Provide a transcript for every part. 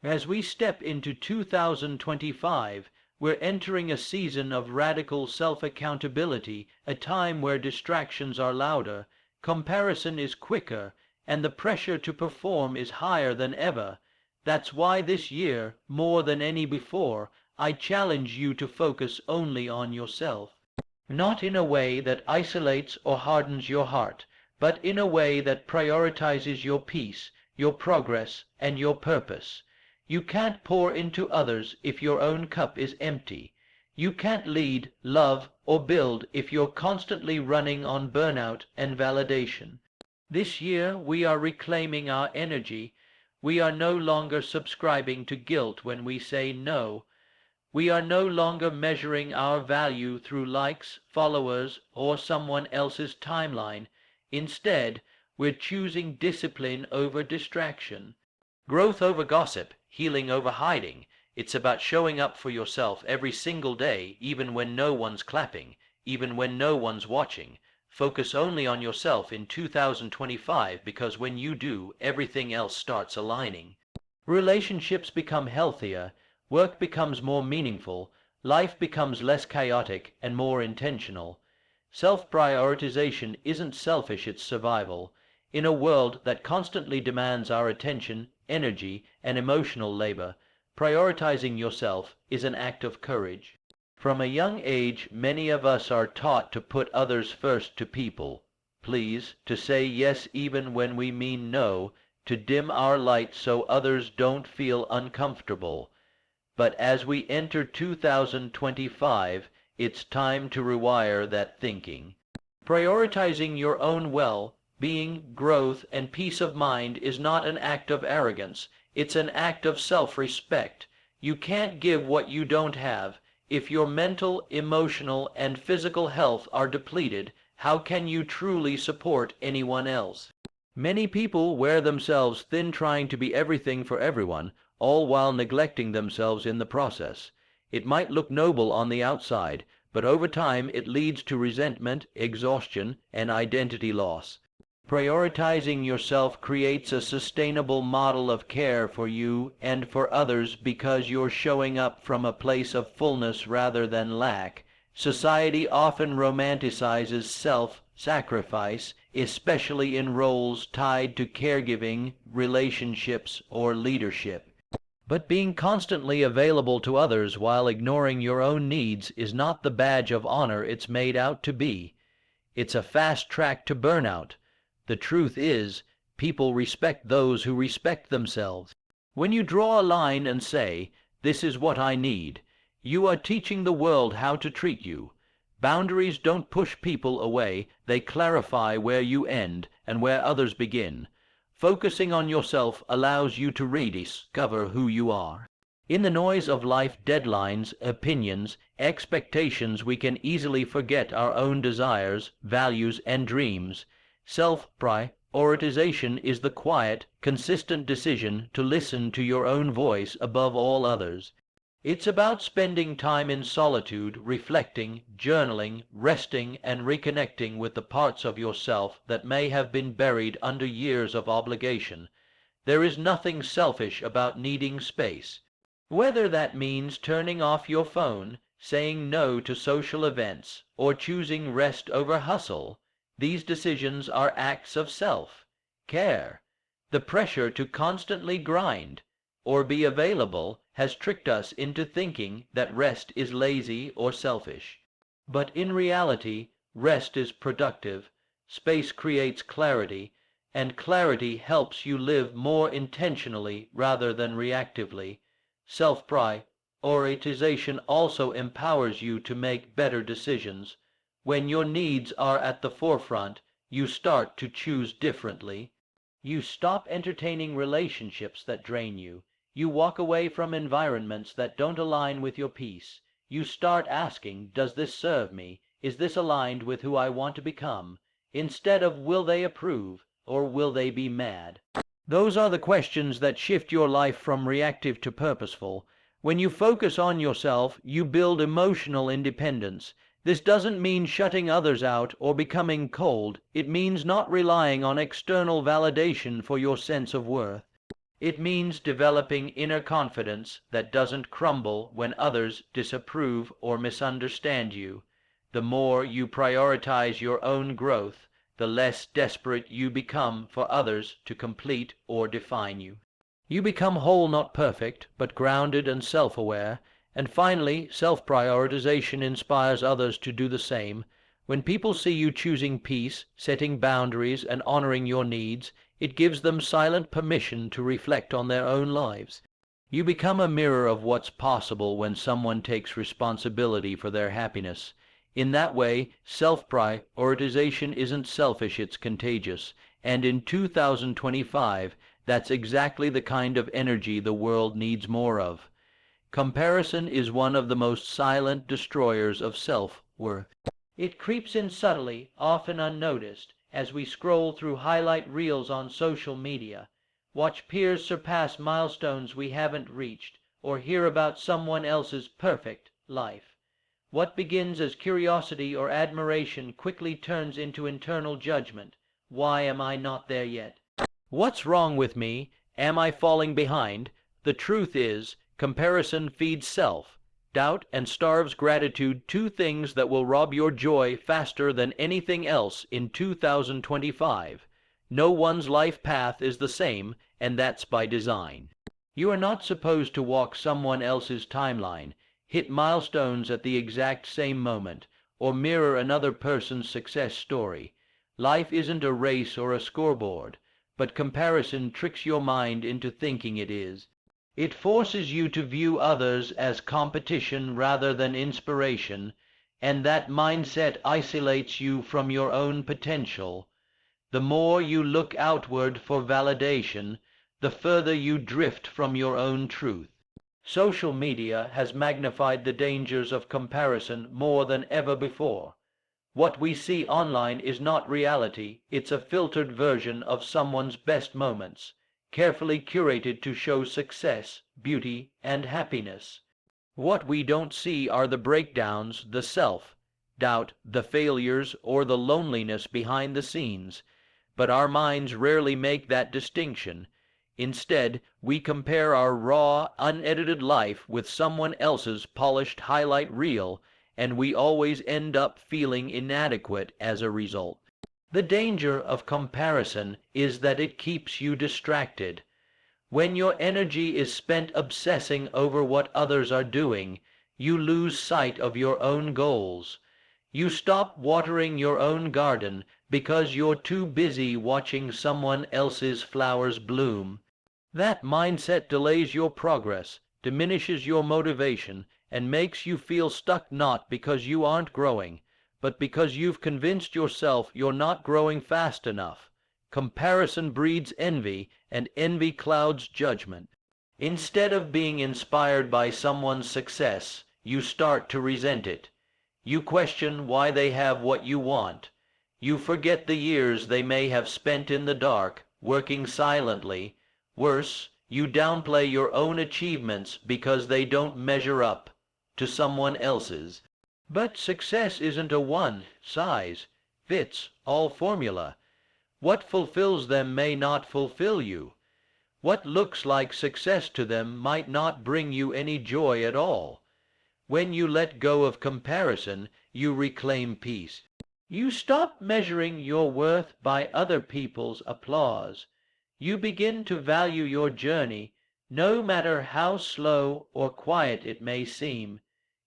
As we step into 2025, we're entering a season of radical self-accountability, a time where distractions are louder, comparison is quicker, and the pressure to perform is higher than ever. That's why this year, more than any before, I challenge you to focus only on yourself. Not in a way that isolates or hardens your heart, but in a way that prioritizes your peace, your progress, and your purpose. You can't pour into others if your own cup is empty. You can't lead, love, or build if you're constantly running on burnout and validation. This year we are reclaiming our energy. We are no longer subscribing to guilt when we say no. We are no longer measuring our value through likes, followers, or someone else's timeline. Instead, we're choosing discipline over distraction. Growth over gossip, healing over hiding. It's about showing up for yourself every single day, even when no one's clapping, even when no one's watching. Focus only on yourself in 2025, because when you do, everything else starts aligning. Relationships become healthier, work becomes more meaningful, life becomes less chaotic and more intentional. Self-prioritization isn't selfish, it's survival. In a world that constantly demands our attention, energy, and emotional labor, prioritizing yourself is an act of courage. From a young age, many of us are taught to put others first, to people, please, to say yes even when we mean no, to dim our light so others don't feel uncomfortable. But as we enter 2025, it's time to rewire that thinking. Prioritizing your own well-being, growth, and peace of mind is not an act of arrogance. It's an act of self-respect. You can't give what you don't have. If your mental, emotional, and physical health are depleted, how can you truly support anyone else? Many people wear themselves thin trying to be everything for everyone, all while neglecting themselves in the process. It might look noble on the outside, but over time it leads to resentment, exhaustion, and identity loss. Prioritizing yourself creates a sustainable model of care for you and for others because you're showing up from a place of fullness rather than lack. Society often romanticizes self-sacrifice, especially in roles tied to caregiving, relationships, or leadership. But being constantly available to others while ignoring your own needs is not the badge of honor it's made out to be. It's a fast track to burnout. The truth is, people respect those who respect themselves. When you draw a line and say, "This is what I need," you are teaching the world how to treat you. Boundaries don't push people away, they clarify where you end and where others begin. Focusing on yourself allows you to rediscover who you are. In the noise of life, deadlines, opinions, expectations, we can easily forget our own desires, values, and dreams. Self-prioritization is the quiet, consistent decision to listen to your own voice above all others. It's about spending time in solitude, reflecting, journaling, resting, and reconnecting with the parts of yourself that may have been buried under years of obligation. There is nothing selfish about needing space. Whether that means turning off your phone, saying no to social events, or choosing rest over hustle, these decisions are acts of self-care. The pressure to constantly grind or be available has tricked us into thinking that rest is lazy or selfish. But in reality, rest is productive, space creates clarity, and clarity helps you live more intentionally rather than reactively. Self-prioritization also empowers you to make better decisions. When your needs are at the forefront, you start to choose differently. You stop entertaining relationships that drain you. You walk away from environments that don't align with your peace. You start asking, does this serve me? Is this aligned with who I want to become? Instead of, will they approve, or will they be mad? Those are the questions that shift your life from reactive to purposeful. When you focus on yourself, you build emotional independence. This doesn't mean shutting others out or becoming cold. It means not relying on external validation for your sense of worth. It means developing inner confidence that doesn't crumble when others disapprove or misunderstand you. The more you prioritize your own growth, the less desperate you become for others to complete or define you. You become whole, not perfect, but grounded and self-aware, and finally, self-prioritization inspires others to do the same. When people see you choosing peace, setting boundaries, and honoring your needs, it gives them silent permission to reflect on their own lives. You become a mirror of what's possible when someone takes responsibility for their happiness. In that way, self-prioritization isn't selfish, it's contagious. And in 2025, that's exactly the kind of energy the world needs more of. Comparison is one of the most silent destroyers of self-worth. It creeps in subtly, often unnoticed, as we scroll through highlight reels on social media, watch peers surpass milestones we haven't reached, or hear about someone else's perfect life. What begins as curiosity or admiration quickly turns into internal judgment. Why am I not there yet? What's wrong with me? Am I falling behind? The truth is, comparison feeds self-doubt and starves gratitude, two things that will rob your joy faster than anything else in 2025. No one's life path is the same, and that's by design. You are not supposed to walk someone else's timeline, hit milestones at the exact same moment, or mirror another person's success story. Life isn't a race or a scoreboard, but comparison tricks your mind into thinking it is. It forces you to view others as competition rather than inspiration, and that mindset isolates you from your own potential. The more you look outward for validation, the further you drift from your own truth. Social media has magnified the dangers of comparison more than ever before. What we see online is not reality, it's a filtered version of someone's best moments, carefully curated to show success, beauty, and happiness. What we don't see are the breakdowns, the self-doubt, the failures, or the loneliness behind the scenes. But our minds rarely make that distinction. Instead, we compare our raw, unedited life with someone else's polished highlight reel, and we always end up feeling inadequate as a result. The danger of comparison is that it keeps you distracted. When your energy is spent obsessing over what others are doing, you lose sight of your own goals. You stop watering your own garden because you're too busy watching someone else's flowers bloom. That mindset delays your progress, diminishes your motivation, and makes you feel stuck, not because you aren't growing, but because you've convinced yourself you're not growing fast enough. Comparison breeds envy, and envy clouds judgment. Instead of being inspired by someone's success, you start to resent it. You question why they have what you want. You forget the years they may have spent in the dark, working silently. Worse, you downplay your own achievements because they don't measure up to someone else's. But success isn't a one-size-fits-all formula. What fulfills them may not fulfill you. What looks like success to them might not bring you any joy at all. When you let go of comparison, you reclaim peace. You stop measuring your worth by other people's applause. You begin to value your journey, no matter how slow or quiet it may seem.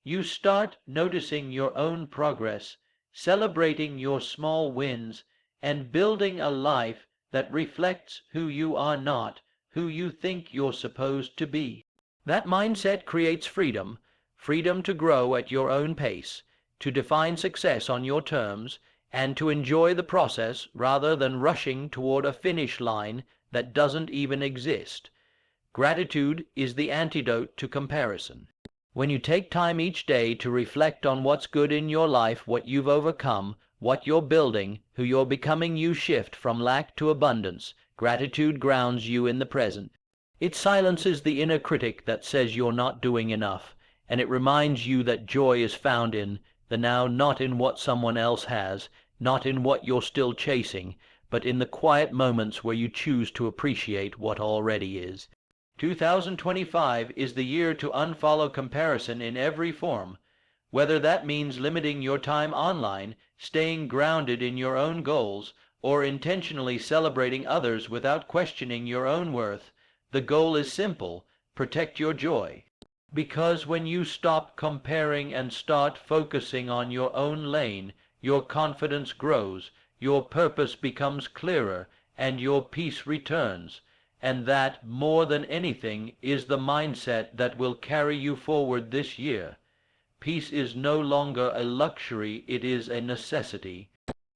You start noticing your own progress, celebrating your small wins, and building a life that reflects who you are not, who you think you're supposed to be. That mindset creates freedom, freedom to grow at your own pace, to define success on your terms, and to enjoy the process rather than rushing toward a finish line that doesn't even exist. Gratitude is the antidote to comparison. When you take time each day to reflect on what's good in your life, what you've overcome, what you're building, who you're becoming, you shift from lack to abundance. Gratitude grounds you in the present. It silences the inner critic that says you're not doing enough, and it reminds you that joy is found in the now, not in what someone else has, not in what you're still chasing, but in the quiet moments where you choose to appreciate what already is. 2025 is the year to unfollow comparison in every form, whether that means limiting your time online, staying grounded in your own goals, or intentionally celebrating others without questioning your own worth. The goal is simple: protect your joy. Because when you stop comparing and start focusing on your own lane, your confidence grows, your purpose becomes clearer, and your peace returns. And that, more than anything, is the mindset that will carry you forward this year. Peace is no longer a luxury, it is a necessity.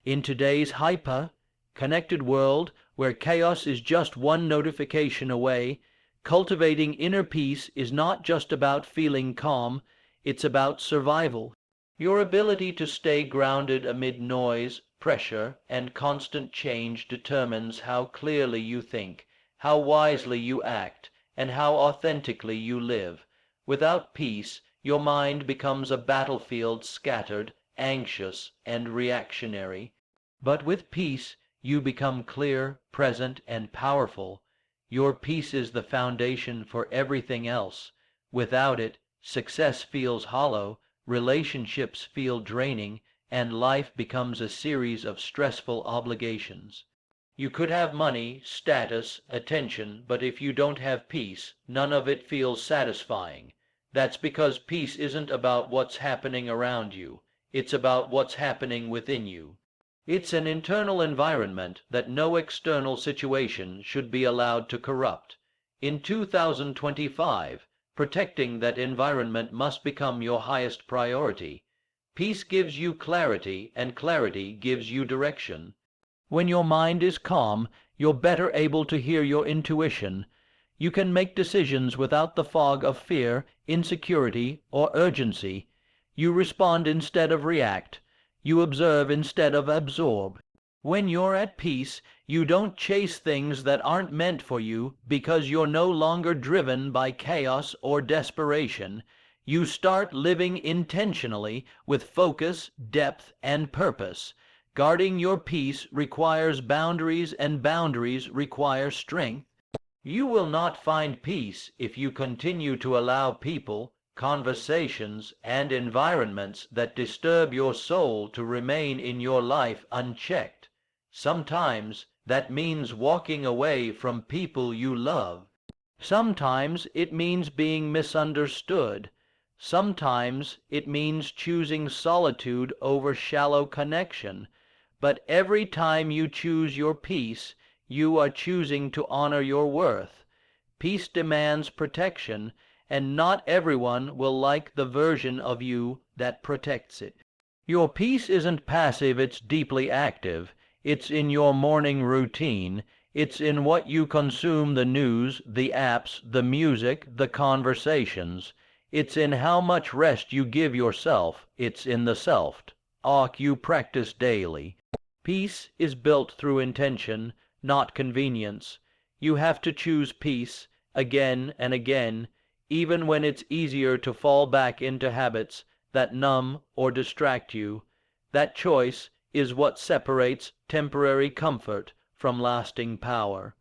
In today's hyper-connected world, where chaos is just one notification away, cultivating inner peace is not just about feeling calm, it's about survival. Your ability to stay grounded amid noise, pressure, and constant change determines how clearly you think, how wisely you act, and how authentically you live. Without peace, your mind becomes a battlefield, scattered, anxious, and reactionary. But with peace, you become clear, present, and powerful. Your peace is the foundation for everything else. Without it, success feels hollow, relationships feel draining, and life becomes a series of stressful obligations. You could have money, status, attention, but if you don't have peace, none of it feels satisfying. That's because peace isn't about what's happening around you. It's about what's happening within you. It's an internal environment that no external situation should be allowed to corrupt. In 2025, protecting that environment must become your highest priority. Peace gives you clarity, and clarity gives you direction. When your mind is calm, you're better able to hear your intuition. You can make decisions without the fog of fear, insecurity, or urgency. You respond instead of react. You observe instead of absorb. When you're at peace, you don't chase things that aren't meant for you because you're no longer driven by chaos or desperation. You start living intentionally with focus, depth, and purpose. Guarding your peace requires boundaries, and boundaries require strength. You will not find peace if you continue to allow people, conversations, and environments that disturb your soul to remain in your life unchecked. Sometimes that means walking away from people you love. Sometimes it means being misunderstood. Sometimes it means choosing solitude over shallow connection. But every time you choose your peace, you are choosing to honor your worth. Peace demands protection, and not everyone will like the version of you that protects it. Your peace isn't passive, it's deeply active. It's in your morning routine. It's in what you consume: the news, the apps, the music, the conversations. It's in how much rest you give yourself. It's in the self-talk you practice daily. Peace is built through intention, not convenience. You have to choose peace again and again, even when it's easier to fall back into habits that numb or distract you. That choice is what separates temporary comfort from lasting power.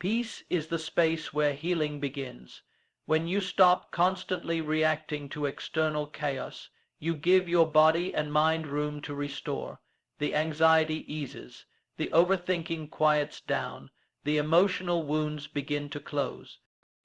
Peace is the space where healing begins. When you stop constantly reacting to external chaos, you give your body and mind room to restore. The anxiety eases, the overthinking quiets down, the emotional wounds begin to close.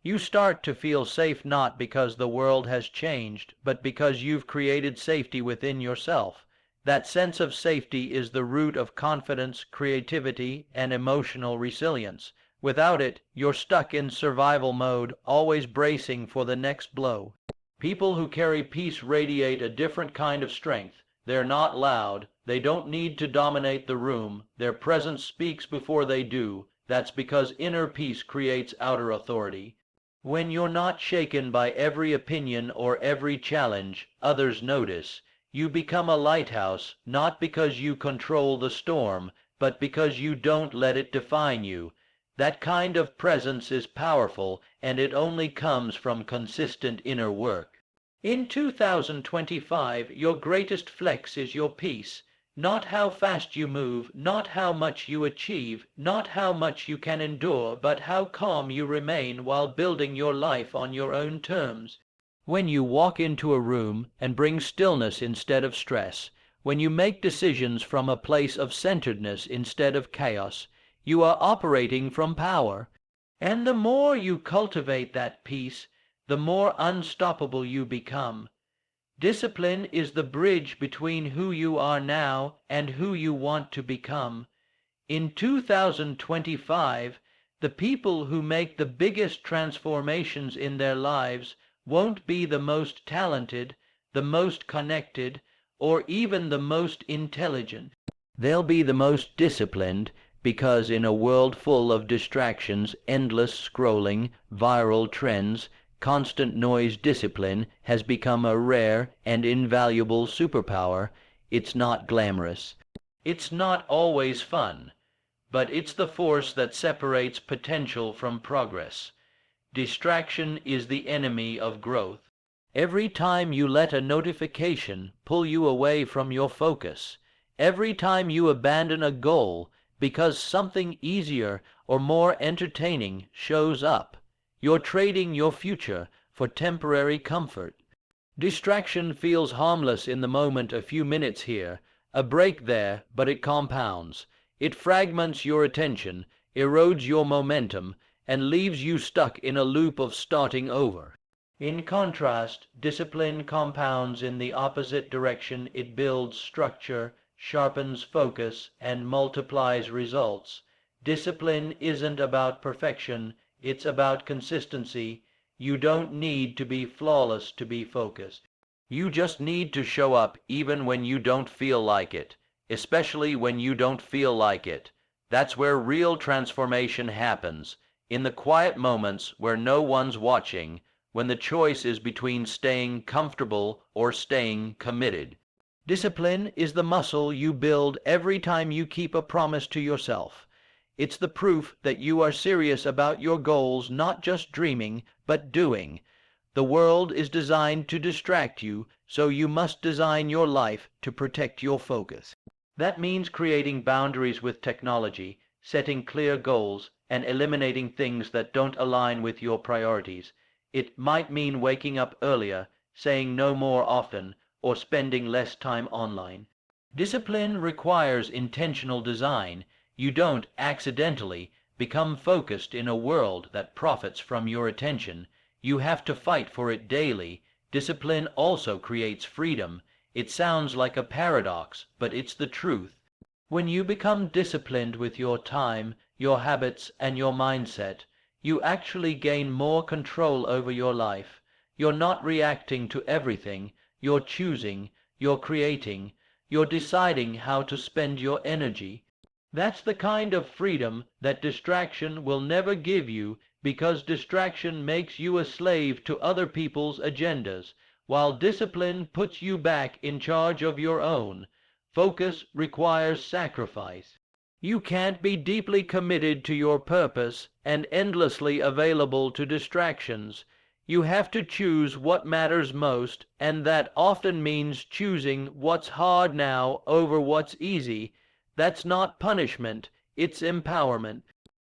You start to feel safe not because the world has changed, but because you've created safety within yourself. That sense of safety is the root of confidence, creativity, and emotional resilience. Without it, you're stuck in survival mode, always bracing for the next blow. People who carry peace radiate a different kind of strength. They're not loud. They don't need to dominate the room. Their presence speaks before they do. That's because inner peace creates outer authority. When you're not shaken by every opinion or every challenge, others notice. You become a lighthouse, not because you control the storm, but because you don't let it define you. That kind of presence is powerful, and it only comes from consistent inner work. In 2025, your greatest flex is your peace. Not how fast you move, not how much you achieve, not how much you can endure, but how calm you remain while building your life on your own terms. When you walk into a room and bring stillness instead of stress, when you make decisions from a place of centeredness instead of chaos, you are operating from power. And the more you cultivate that peace, the more unstoppable you become. Discipline is the bridge between who you are now and who you want to become. In 2025, the people who make the biggest transformations in their lives won't be the most talented, the most connected, or even the most intelligent. They'll be the most disciplined, because in a world full of distractions, endless scrolling, viral trends, constant noise, discipline has become a rare and invaluable superpower. It's not glamorous. It's not always fun, but it's the force that separates potential from progress. Distraction is the enemy of growth. Every time you let a notification pull you away from your focus, every time you abandon a goal because something easier or more entertaining shows up, you're trading your future for temporary comfort. Distraction feels harmless in the moment, a few minutes here, a break there, but it compounds. It fragments your attention, erodes your momentum, and leaves you stuck in a loop of starting over. In contrast, discipline compounds in the opposite direction. It builds structure, sharpens focus, and multiplies results. Discipline isn't about perfection, it's about consistency. You don't need to be flawless to be focused. You just need to show up even when you don't feel like it, especially when you don't feel like it. That's where real transformation happens, in the quiet moments where no one's watching, when the choice is between staying comfortable or staying committed. Discipline is the muscle you build every time you keep a promise to yourself. It's the proof that you are serious about your goals, not just dreaming, but doing. The world is designed to distract you, so you must design your life to protect your focus. That means creating boundaries with technology, setting clear goals, and eliminating things that don't align with your priorities. It might mean waking up earlier, saying no more often, or spending less time online. Discipline requires intentional design. You don't accidentally become focused in a world that profits from your attention. You have to fight for it daily. Discipline also creates freedom. It sounds like a paradox, but it's the truth. When you become disciplined with your time, your habits, and your mindset, you actually gain more control over your life. You're not reacting to everything. You're choosing, you're creating, you're deciding how to spend your energy. That's the kind of freedom that distraction will never give you, because distraction makes you a slave to other people's agendas, while discipline puts you back in charge of your own. Focus requires sacrifice. You can't be deeply committed to your purpose and endlessly available to distractions. You have to choose what matters most, and that often means choosing what's hard now over what's easy. That's not punishment, it's empowerment.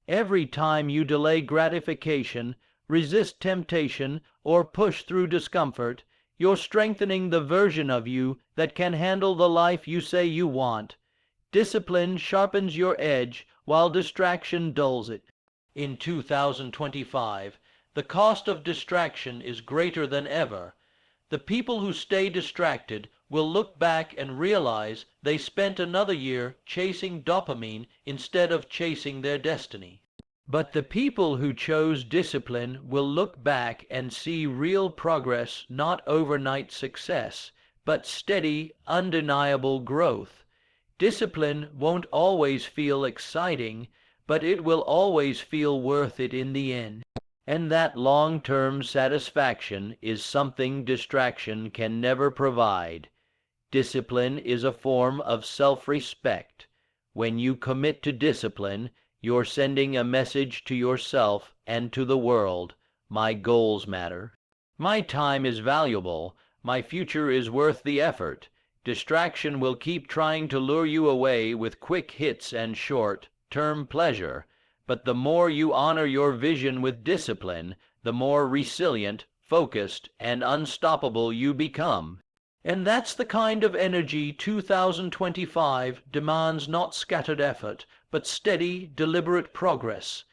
Every time you delay gratification, resist temptation, or push through discomfort, you're strengthening the version of you that can handle the life you say you want. Discipline sharpens your edge, while distraction dulls it. In 2025, the cost of distraction is greater than ever. The people who stay distracted will look back and realize they spent another year chasing dopamine instead of chasing their destiny. But the people who chose discipline will look back and see real progress, not overnight success, but steady, undeniable growth. Discipline won't always feel exciting, but it will always feel worth it in the end. And that long-term satisfaction is something distraction can never provide. Discipline is a form of self-respect. When you commit to discipline, you're sending a message to yourself and to the world. My goals matter. My time is valuable. My future is worth the effort. Distraction will keep trying to lure you away with quick hits and short-term pleasure, but the more you honor your vision with discipline, the more resilient, focused, and unstoppable you become. And that's the kind of energy 2025 demands, not scattered effort, but steady, deliberate progress.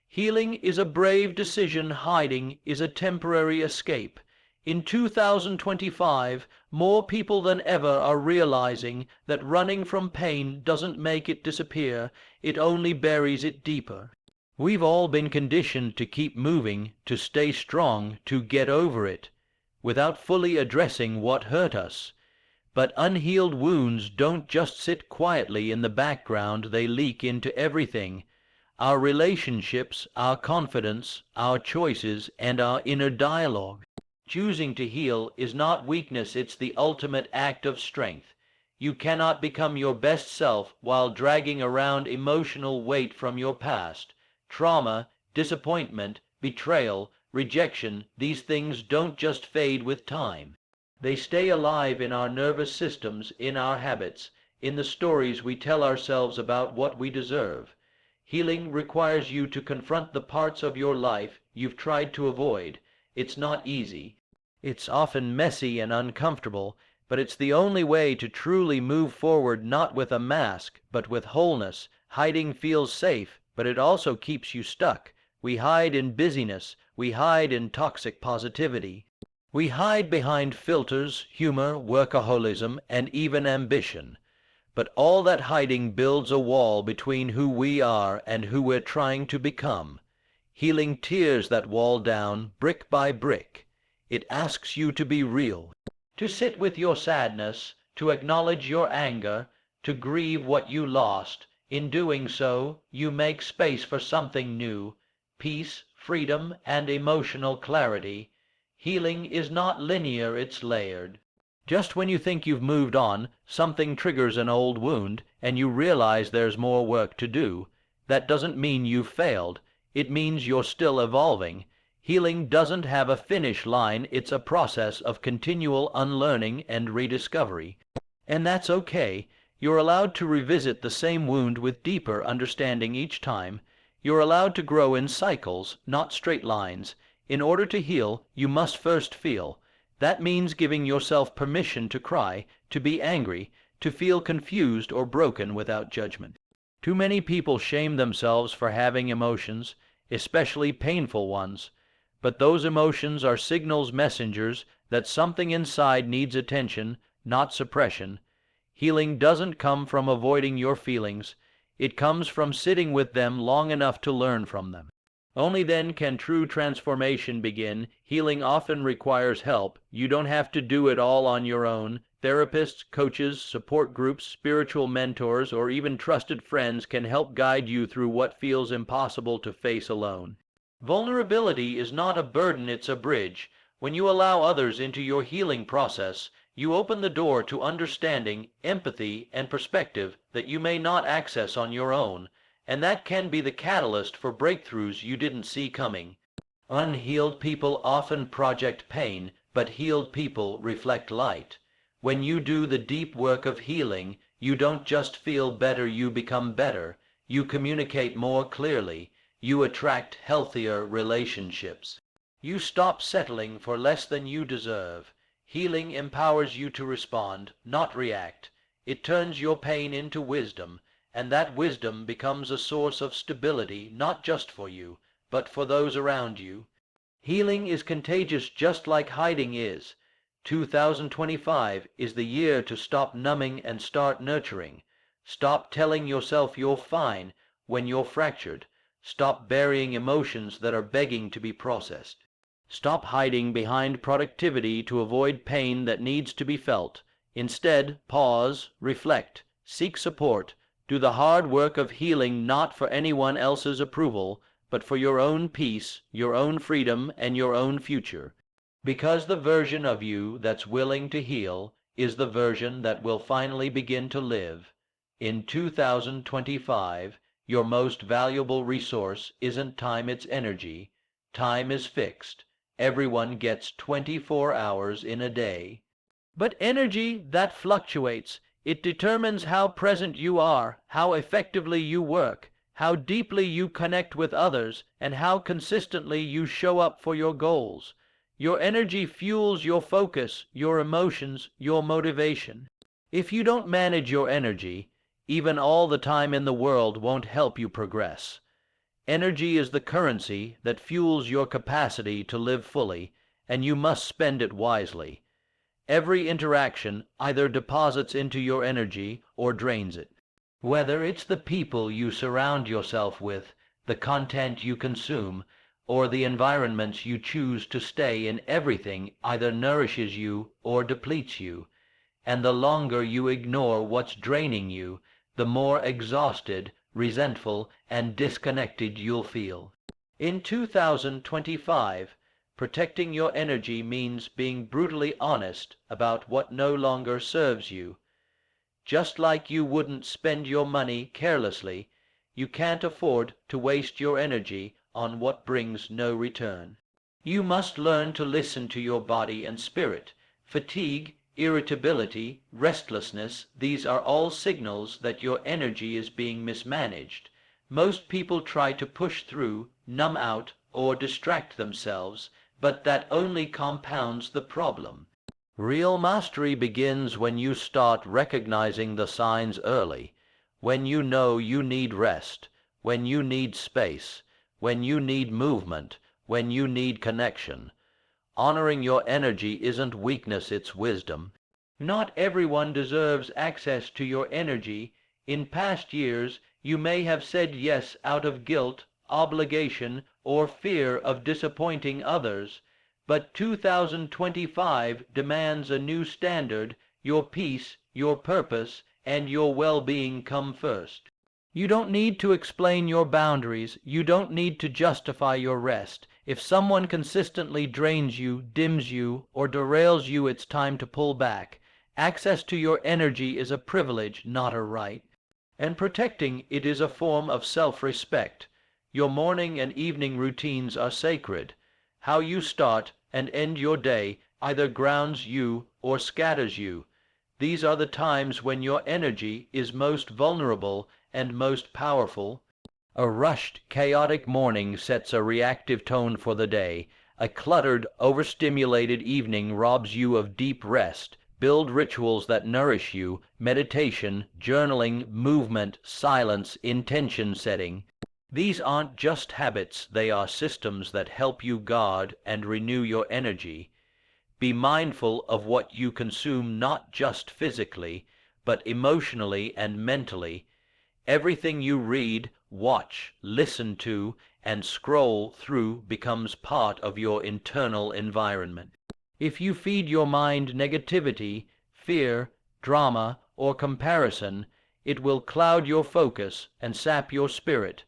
Healing is a brave decision, hiding is a temporary escape. In 2025, more people than ever are realizing that running from pain doesn't make it disappear, it only buries it deeper. We've all been conditioned to keep moving, to stay strong, to get over it, without fully addressing what hurt us. But unhealed wounds don't just sit quietly in the background, they leak into everything. Our relationships, our confidence, our choices, and our inner dialogue. Choosing to heal is not weakness, it's the ultimate act of strength. You cannot become your best self while dragging around emotional weight from your past. Trauma, disappointment, betrayal, rejection, these things don't just fade with time. They stay alive in our nervous systems, in our habits, in the stories we tell ourselves about what we deserve. Healing requires you to confront the parts of your life you've tried to avoid. It's not easy. It's often messy and uncomfortable, but it's the only way to truly move forward, not with a mask, but with wholeness. Hiding feels safe, but it also keeps you stuck. We hide in busyness. We hide in toxic positivity. We hide behind filters, humor, workaholism, and even ambition. But all that hiding builds a wall between who we are and who we're trying to become. Healing tears that wall down, brick by brick. It asks you to be real, to sit with your sadness, to acknowledge your anger, to grieve what you lost. In doing so, you make space for something new, peace, freedom, and emotional clarity. Healing is not linear, it's layered. Just when you think you've moved on, something triggers an old wound, and you realize there's more work to do. That doesn't mean you've failed. It means you're still evolving. Healing doesn't have a finish line, it's a process of continual unlearning and rediscovery. And that's okay. You're allowed to revisit the same wound with deeper understanding each time. You're allowed to grow in cycles, not straight lines. In order to heal, you must first feel. That means giving yourself permission to cry, to be angry, to feel confused or broken without judgment. Too many people shame themselves for having emotions, especially painful ones. But those emotions are signals, messengers, that something inside needs attention, not suppression. Healing doesn't come from avoiding your feelings. It comes from sitting with them long enough to learn from them. Only then can true transformation begin. Healing often requires help. You don't have to do it all on your own. Therapists, coaches, support groups, spiritual mentors, or even trusted friends can help guide you through what feels impossible to face alone. Vulnerability is not a burden, it's a bridge. When you allow others into your healing process, you open the door to understanding, empathy, and perspective that you may not access on your own, and that can be the catalyst for breakthroughs you didn't see coming. Unhealed people often project pain, but healed people reflect light. When you do the deep work of healing, you don't just feel better, you become better. You communicate more clearly. You attract healthier relationships. You stop settling for less than you deserve. Healing empowers you to respond, not react. It turns your pain into wisdom, and that wisdom becomes a source of stability, not just for you, but for those around you. Healing is contagious just like hiding is. 2025 is the year to stop numbing and start nurturing. Stop telling yourself you're fine when you're fractured. Stop burying emotions that are begging to be processed. Stop hiding behind productivity to avoid pain that needs to be felt. Instead, pause, reflect, seek support, do the hard work of healing, not for anyone else's approval, but for your own peace, your own freedom, and your own future. Because the version of you that's willing to heal is the version that will finally begin to live. In 2025, your most valuable resource isn't time, it's energy. Time is fixed. Everyone gets 24 hours in a day. But energy, that fluctuates. It determines how present you are, how effectively you work, how deeply you connect with others, and how consistently you show up for your goals. Your energy fuels your focus, your emotions, your motivation. If you don't manage your energy, even all the time in the world won't help you progress. Energy is the currency that fuels your capacity to live fully, and you must spend it wisely. Every interaction either deposits into your energy or drains it. Whether it's the people you surround yourself with, the content you consume, or the environments you choose to stay in, everything either nourishes you or depletes you. And the longer you ignore what's draining you, the more exhausted, resentful, and disconnected you'll feel. In 2025, protecting your energy means being brutally honest about what no longer serves you. Just like you wouldn't spend your money carelessly, you can't afford to waste your energy on what brings no return. You must learn to listen to your body and spirit. Fatigue, irritability, restlessness, these are all signals that your energy is being mismanaged. Most people try to push through, numb out, or distract themselves, but that only compounds the problem. Real mastery begins when you start recognizing the signs early, when you know you need rest, when you need space, when you need movement, when you need connection. Honoring your energy isn't weakness, it's wisdom. Not everyone deserves access to your energy. In past years, you may have said yes out of guilt, obligation, or fear of disappointing others, but 2025 demands a new standard. Your peace, your purpose, and your well-being come first. You don't need to explain your boundaries. You don't need to justify your rest. If someone consistently drains you, dims you, or derails you, it's time to pull back. Access to your energy is a privilege, not a right. And protecting it is a form of self-respect. Your morning and evening routines are sacred. How you start and end your day either grounds you or scatters you. These are the times when your energy is most vulnerable and most powerful. A rushed, chaotic morning sets a reactive tone for the day. A cluttered, overstimulated evening robs you of deep rest. Build rituals that nourish you: meditation, journaling, movement, silence, intention setting. These aren't just habits, they are systems that help you guard and renew your energy. Be mindful of what you consume, not just physically, but emotionally and mentally. Everything you read, watch, listen to, and scroll through becomes part of your internal environment. If you feed your mind negativity, fear, drama, or comparison, it will cloud your focus and sap your spirit.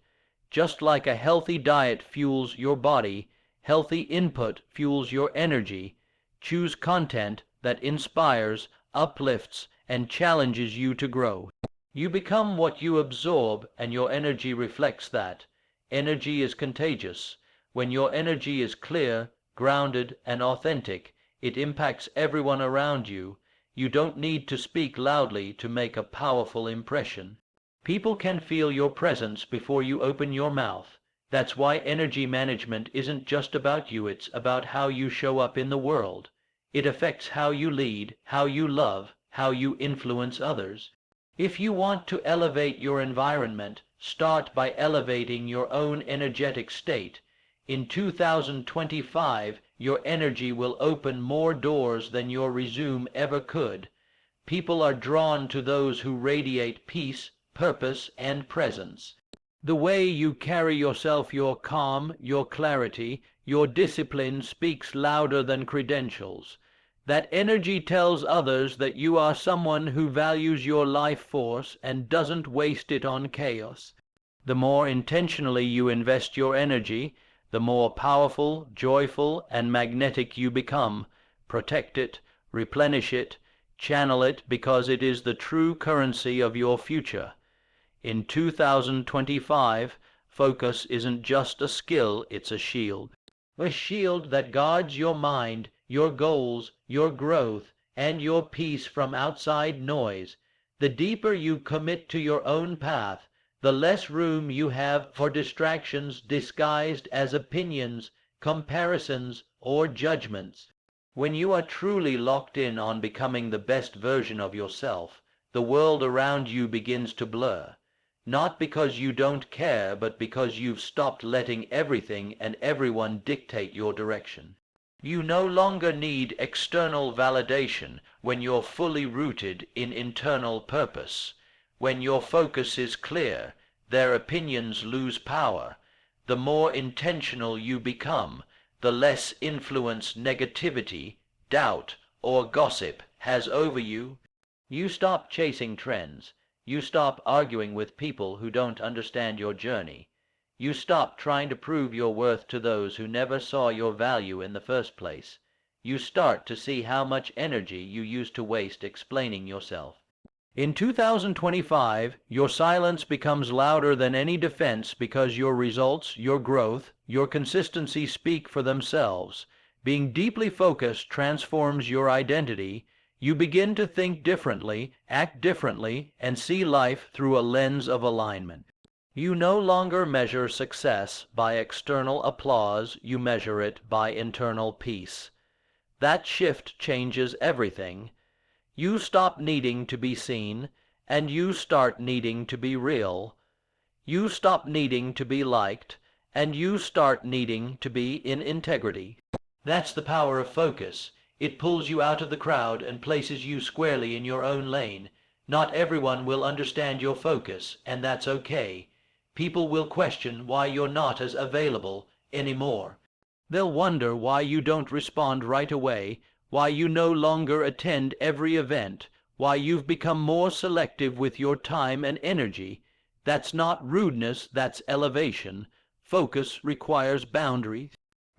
Just like a healthy diet fuels your body, healthy input fuels your energy. Choose content that inspires, uplifts, and challenges you to grow. You become what you absorb, and your energy reflects that. Energy is contagious. When your energy is clear, grounded, and authentic, it impacts everyone around you. You don't need to speak loudly to make a powerful impression. People can feel your presence before you open your mouth. That's why energy management isn't just about you, it's about how you show up in the world. It affects how you lead, how you love, how you influence others. If you want to elevate your environment, start by elevating your own energetic state. In 2025, your energy will open more doors than your resume ever could. People are drawn to those who radiate peace, purpose, and presence. The way you carry yourself, your calm, your clarity, your discipline speaks louder than credentials. That energy tells others that you are someone who values your life force and doesn't waste it on chaos. The more intentionally you invest your energy, the more powerful, joyful, and magnetic you become. Protect it, replenish it, channel it, because it is the true currency of your future. In 2025, focus isn't just a skill, it's a shield. A shield that guards your mind, your goals, your growth, and your peace from outside noise. The deeper you commit to your own path, the less room you have for distractions disguised as opinions, comparisons, or judgments. When you are truly locked in on becoming the best version of yourself, the world around you begins to blur. Not because you don't care, but because you've stopped letting everything and everyone dictate your direction. You no longer need external validation when you're fully rooted in internal purpose. When your focus is clear, their opinions lose power. The more intentional you become, the less influence negativity, doubt, or gossip has over you. You stop chasing trends. You stop arguing with people who don't understand your journey. You stop trying to prove your worth to those who never saw your value in the first place. You start to see how much energy you used to waste explaining yourself. In 2025, your silence becomes louder than any defense because your results, your growth, your consistency speak for themselves. Being deeply focused transforms your identity. You begin to think differently, act differently, and see life through a lens of alignment. You no longer measure success by external applause, you measure it by internal peace. That shift changes everything. You stop needing to be seen, and you start needing to be real. You stop needing to be liked, and you start needing to be in integrity. That's the power of focus. It pulls you out of the crowd and places you squarely in your own lane. Not everyone will understand your focus, and that's okay. People will question why you're not as available anymore. They'll wonder why you don't respond right away, why you no longer attend every event, why you've become more selective with your time and energy. That's not rudeness, that's elevation. Focus requires boundaries.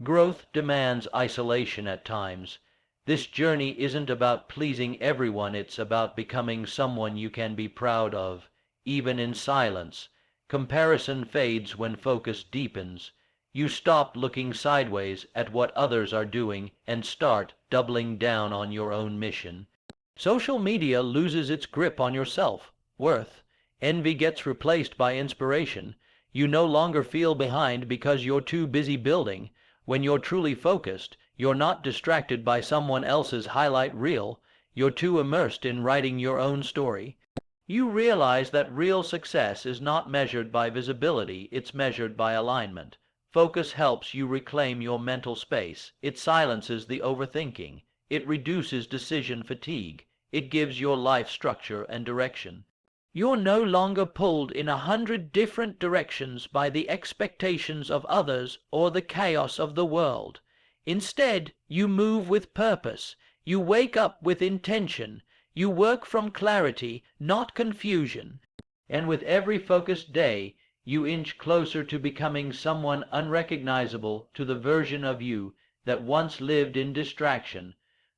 Growth demands isolation at times. This journey isn't about pleasing everyone, it's about becoming someone you can be proud of, even in silence. Comparison fades when focus deepens. You stop looking sideways at what others are doing and start doubling down on your own mission. Social media loses its grip on your self-worth. Envy gets replaced by inspiration. You no longer feel behind because you're too busy building. When you're truly focused, you're not distracted by someone else's highlight reel. You're too immersed in writing your own story. You realize that real success is not measured by visibility, it's measured by alignment. Focus helps you reclaim your mental space. It silences the overthinking. It reduces decision fatigue. It gives your life structure and direction. You're no longer pulled in 100 different directions by the expectations of others or the chaos of the world. Instead, you move with purpose. You wake up with intention. You work from clarity, not confusion. And with every focused day, you inch closer to becoming someone unrecognizable to the version of you that once lived in distraction.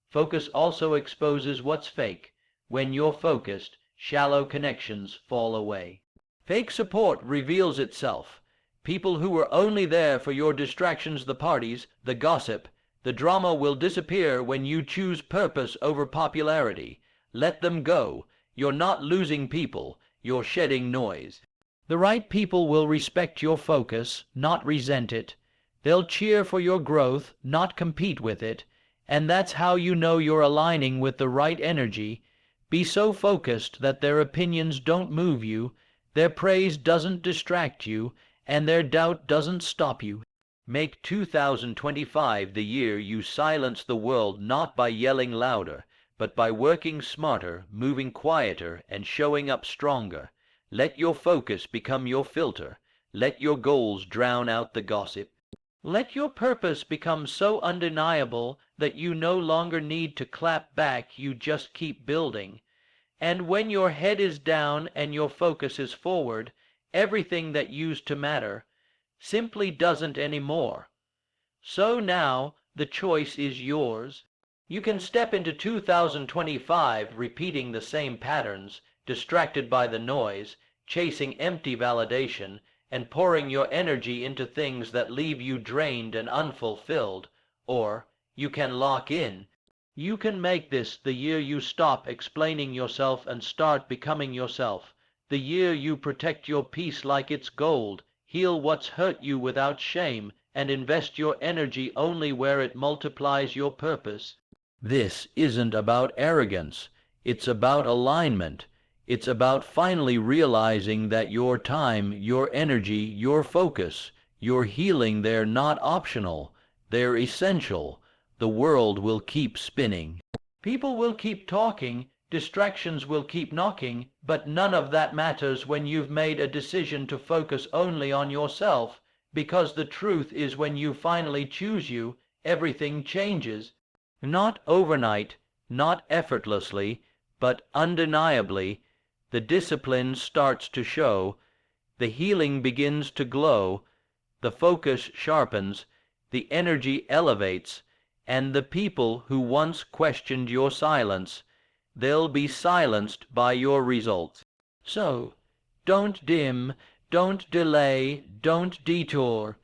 Focus also exposes what's fake. When you're focused, shallow connections fall away. Fake support reveals itself. People who were only there for your distractions, the parties, the gossip, the drama will disappear when you choose purpose over popularity. Let them go. You're not losing people, you're shedding noise. The right people will respect your focus, not resent it. They'll cheer for your growth, not compete with it. And that's how you know you're aligning with the right energy. Be so focused that their opinions don't move you, their praise doesn't distract you, and their doubt doesn't stop you. Make 2025 the year you silence the world, not by yelling louder, but by working smarter, moving quieter, and showing up stronger. Let your focus become your filter. Let your goals drown out the gossip. Let your purpose become so undeniable that you no longer need to clap back, you just keep building. And when your head is down and your focus is forward, everything that used to matter simply doesn't anymore. So now the choice is yours. You can step into 2025 repeating the same patterns, distracted by the noise, chasing empty validation, and pouring your energy into things that leave you drained and unfulfilled. Or you can lock in. You can make this the year you stop explaining yourself and start becoming yourself. The year you protect your peace like it's gold, heal what's hurt you without shame, and invest your energy only where it multiplies your purpose. This isn't about arrogance. It's about alignment. It's about finally realizing that your time, your energy, your focus, your healing, they're not optional. They're essential. The world will keep spinning. People will keep talking, distractions will keep knocking, but none of that matters when you've made a decision to focus only on yourself, because the truth is when you finally choose you, everything changes. Not overnight, not effortlessly, but undeniably. The discipline starts to show, the healing begins to glow, the focus sharpens, the energy elevates, and the people who once questioned your silence, they'll be silenced by your results. So, don't dim, don't delay, don't detour.